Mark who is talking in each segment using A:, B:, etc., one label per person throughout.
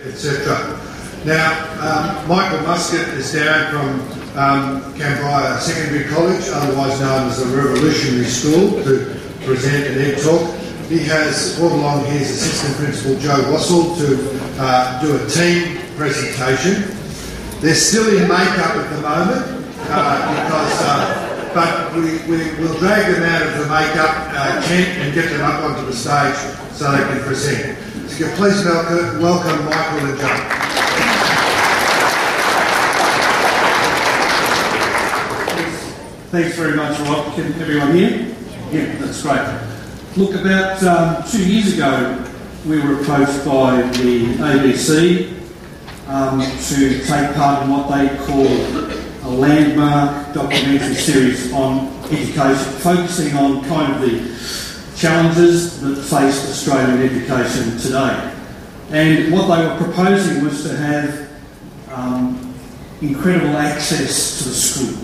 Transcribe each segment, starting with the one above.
A: etc. Now, Michael Muscat is down from Canberra Secondary College, otherwise known as the Revolutionary School, to present an ed talk. He has brought along his Assistant Principal Joe Wassell to do a team presentation. They're still in makeup at the moment, but we will drag them out of the makeup tent and get them up onto the stage so they can present. So please welcome Michael and Joe.
B: Thanks very much, Rob. Can everyone hear? Yeah, that's great. Look, about 2 years ago, we were approached by the ABC to take part in what they call a landmark documentary series on education, focusing on kind of the challenges that face Australian education today. And what they were proposing was to have incredible access to the school.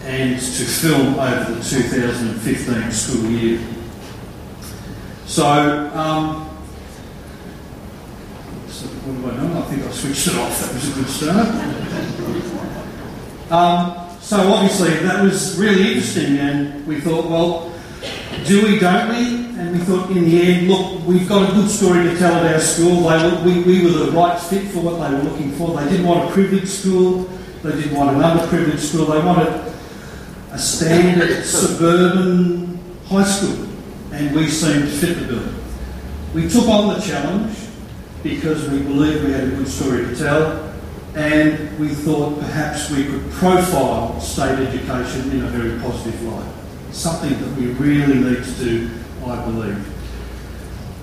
B: And to film over the 2015 school year. So, what do I know? I think I switched it off. That was a good start. So obviously that was really interesting, and we thought, well, do we, don't we? And we thought in the end, look, we've got a good story to tell at our school. We were the right fit for what they were looking for. They didn't want a privileged school. They didn't want an underprivileged school. They wanted a standard suburban high school, and we seemed to fit the bill. We took on the challenge because we believed we had a good story to tell, and we thought perhaps we could profile state education in a very positive light. Something that we really need to do, I believe.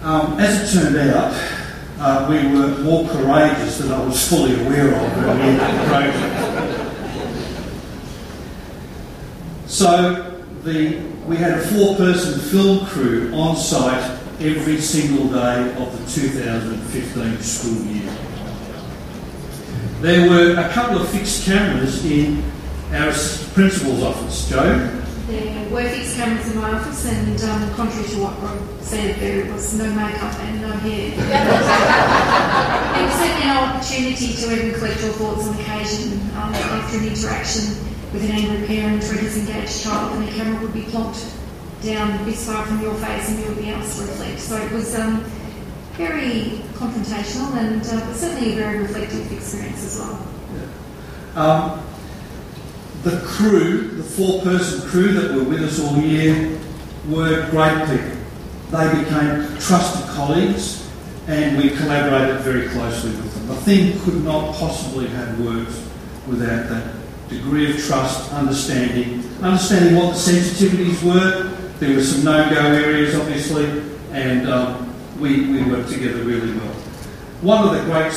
B: As it turned out, we were more courageous than I was fully aware of early in the project. So we had a 4-person film crew on site every single day of the 2015 school year. There were a couple of fixed cameras in our principal's office. Joe?
C: There were fixed cameras in my office, and contrary to what Rob said, there was no makeup and no hair. It was certainly an opportunity to even collect your thoughts on occasion after an interaction with an angry parent or a disengaged child, and the camera would be plonked down this far from your face and you would be asked to reflect. So it was very confrontational and certainly a very reflective experience as well.
B: Yeah. The crew, the 4-person crew that were with us all year, were great people. They became trusted colleagues and we collaborated very closely with them. The thing could not possibly have worked without that degree of trust, understanding what the sensitivities were. There were some no-go areas, obviously, and we worked together really well. One of the great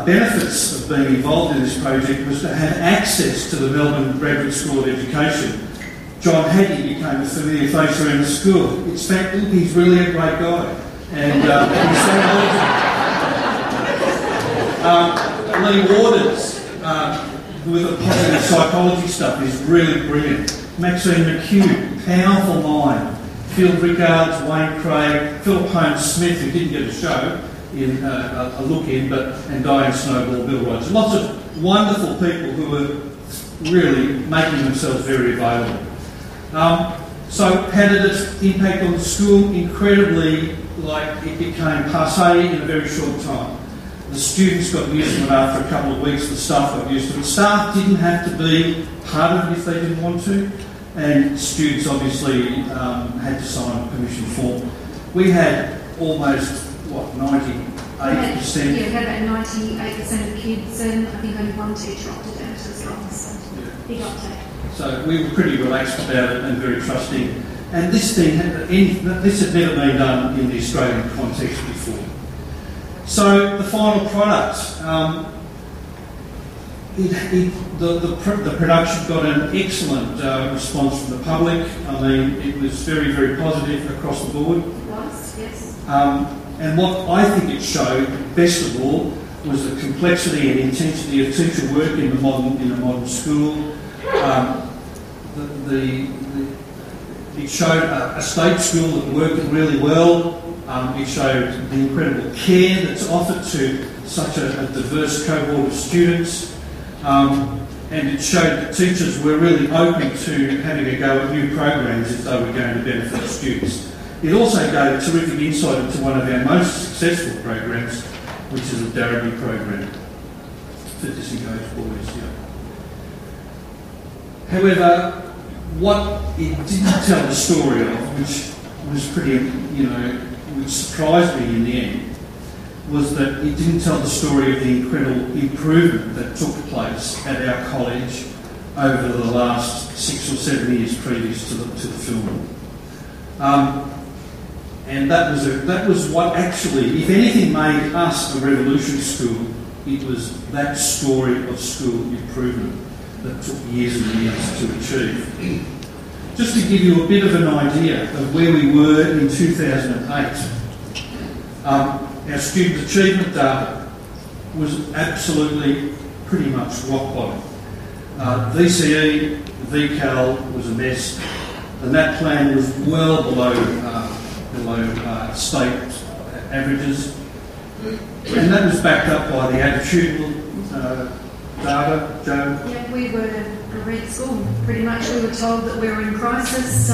B: benefits of being involved in this project was to have access to the Melbourne Graduate School of Education. John Haddy became a familiar face around the school. In fact, he's really a great guy. And Lee Waters, with the positive psychology stuff, is really brilliant. Maxine McHugh, powerful mind. Phil Rickards, Wayne Craig, Philip Holmes-Smith, who didn't get a show in a look-in, and Diane Snowball, Bill Rogers. Lots of wonderful people who were really making themselves very available. So how did it impact on the school? Incredibly, it became passé in a very short time. The students got used to it after a couple of weeks, the staff got used to it. Staff didn't have to be part of it if they didn't want to, and students obviously had to sign a permission form. We had almost, 98%?
C: We had about 98% of kids, and I think only one teacher opted out as well, so big uptake.
B: So we were pretty relaxed about it and very trusting. And this had never been done in the Australian context before. So the final product, the production got an excellent response from the public. I mean, it was very, very positive across the board.
C: It was, yes.
B: And what I think it showed, best of all, was the complexity and intensity of teacher work in a modern school. It showed a state school that worked really well. It showed the incredible care that's offered to such a diverse cohort of students. And it showed that teachers were really open to having a go at new programs if they were going to benefit students. It also gave terrific insight into one of our most successful programs, which is the Darabee program for disengaged boys. Yeah. However, what it didn't tell the story of, which was pretty, which surprised me in the end, was that it didn't tell the story of the incredible improvement that took place at our college over the last 6 or 7 years previous to the filming. And that was what actually, if anything, made us a revolution school. It was that story of school improvement that took years and years to achieve. Just to give you a bit of an idea of where we were in 2008, our student achievement data was absolutely pretty much rock bottom. VCE, VCAL was a mess. The NAP plan was well below state averages, and that was backed up by the attitudinal data. Joe?
C: Yeah, we were a red school. Pretty much we were told that we were in crisis.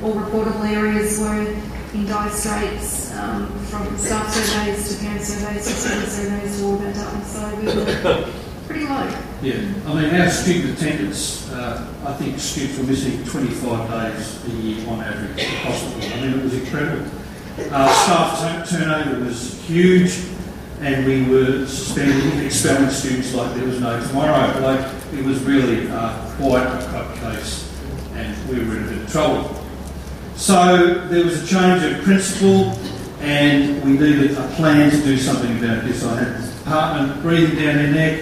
C: All reportable areas were in dire straits, from staff surveys to parent surveys to student surveys to all that data. So we were pretty low.
B: Yeah, I mean, our student attendance, I think students were missing 25 days a year on average across the board. I mean, it was incredible. Staff turnover was huge, and we were suspending, expelling students like there was no tomorrow. Like, it was really quite a cut case, and we were in a bit of trouble. So there was a change of principle, and we needed a plan to do something about this. I had the department breathing down their neck.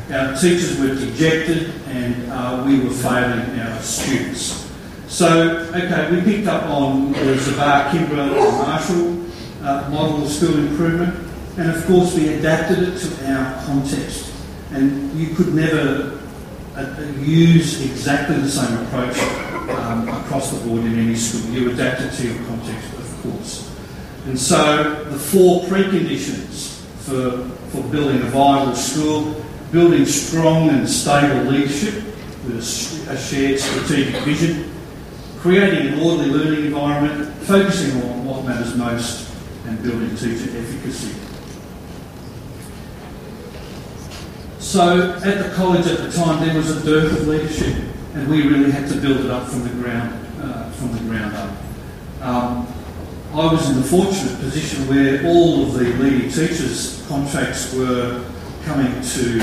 B: Our teachers were dejected, and we were failing our students. So, okay, we picked up on the Zabar, Kimbrough and Marshall model of school improvement, and of course we adapted it to our context. And you could never use exactly the same approach across the board in any school. You adapt it to your context, of course. And so the 4 preconditions for building a viable school: building strong and stable leadership with a shared strategic vision, creating an orderly learning environment, focusing on what matters most, and building teacher efficacy. So at the college at the time there was a dearth of leadership, and we really had to build it up from the ground up. I was in the fortunate position where all of the leading teachers' contracts were coming to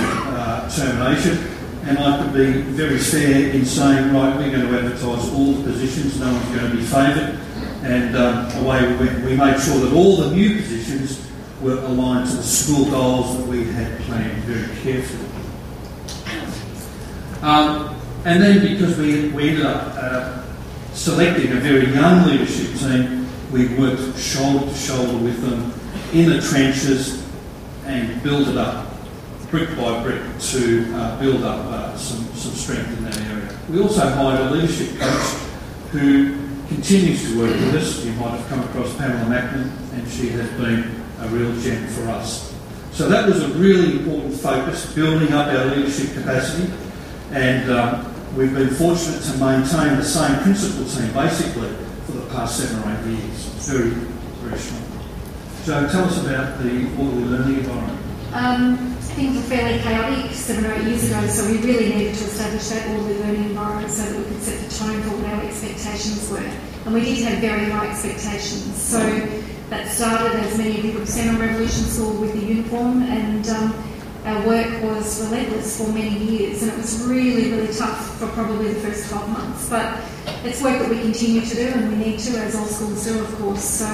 B: termination, and I could be very fair in saying, right, we're going to advertise all the positions, no one's going to be favoured, and away we went. We made sure that all the new positions were aligned to the school goals that we had planned very carefully. And then because we ended up selecting a very young leadership team, we worked shoulder to shoulder with them in the trenches and build it up brick by brick to build up some strength in that area. We also hired a leadership coach who continues to work with us. You might have come across Pamela Mackman, and she has been a real gem for us. So that was a really important focus, building up our leadership capacity, and we've been fortunate to maintain the same principal team basically for the past 7 or 8 years. It's very, very strong. Joe, tell us about the orderly learning environment.
C: Things were fairly chaotic 7 or 8 years ago, so we really needed to establish that orderly learning environment so that we could set the tone for what our expectations were. And we did have very high expectations. So that started, as many of you would have seen on Revolution School, with the uniform, and our work was relentless for many years, and it was really, really tough for probably the first 12 months. But it's work that we continue to do, and we need to, as all schools do, of course. So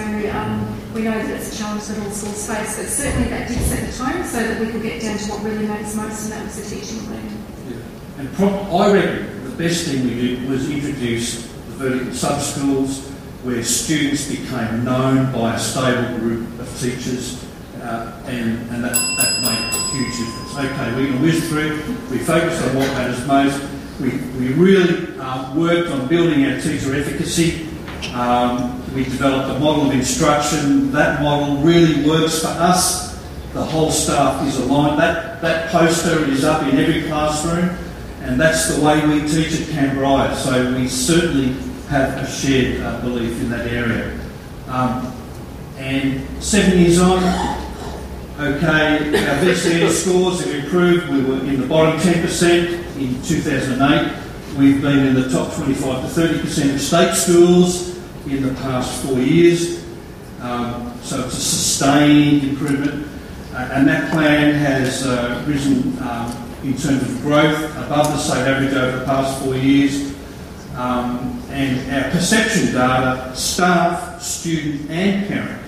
C: we know that it's a challenge that all schools face, but certainly that did set the tone so that we could get down to what really matters most, and that was the teaching and learning.
B: Yeah. And I reckon the best thing we did was introduce the vertical sub-schools where students became known by a stable group of teachers, and that made a huge difference. Okay, we whizzed through, we focused on what matters most, we really worked on building our teacher efficacy, We developed a model of instruction. That model really works for us. The whole staff is aligned. That poster is up in every classroom, and that's the way we teach at Canberra. So we certainly have a shared belief in that area. And 7 years on, okay, our VCE scores have improved. We were in the bottom 10% in 2008. We've been in the top 25 to 30% of state schools in the past 4 years. So it's a sustained improvement. And that plan has risen in terms of growth above the state average over the past 4 years. And our perception data, staff, student and parent,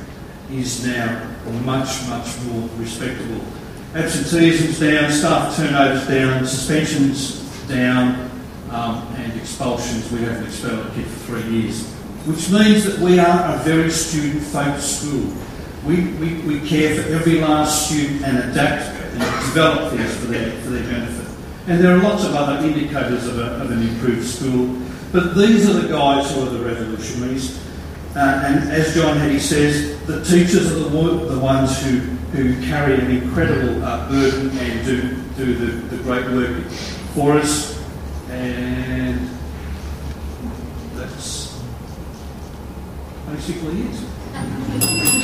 B: is now much, much more respectable. Absenteeism's down, staff turnover's down, suspensions down, and expulsions. We haven't expelled a kid for 3 years, which means that we are a very student-focused school. We care for every last student and adapt and develop things for their benefit. And there are lots of other indicators of an improved school, but these are the guys who are the revolutionaries. And as John Hattie says, the teachers are the ones who carry an incredible burden and do the great work for us. And that's basically it.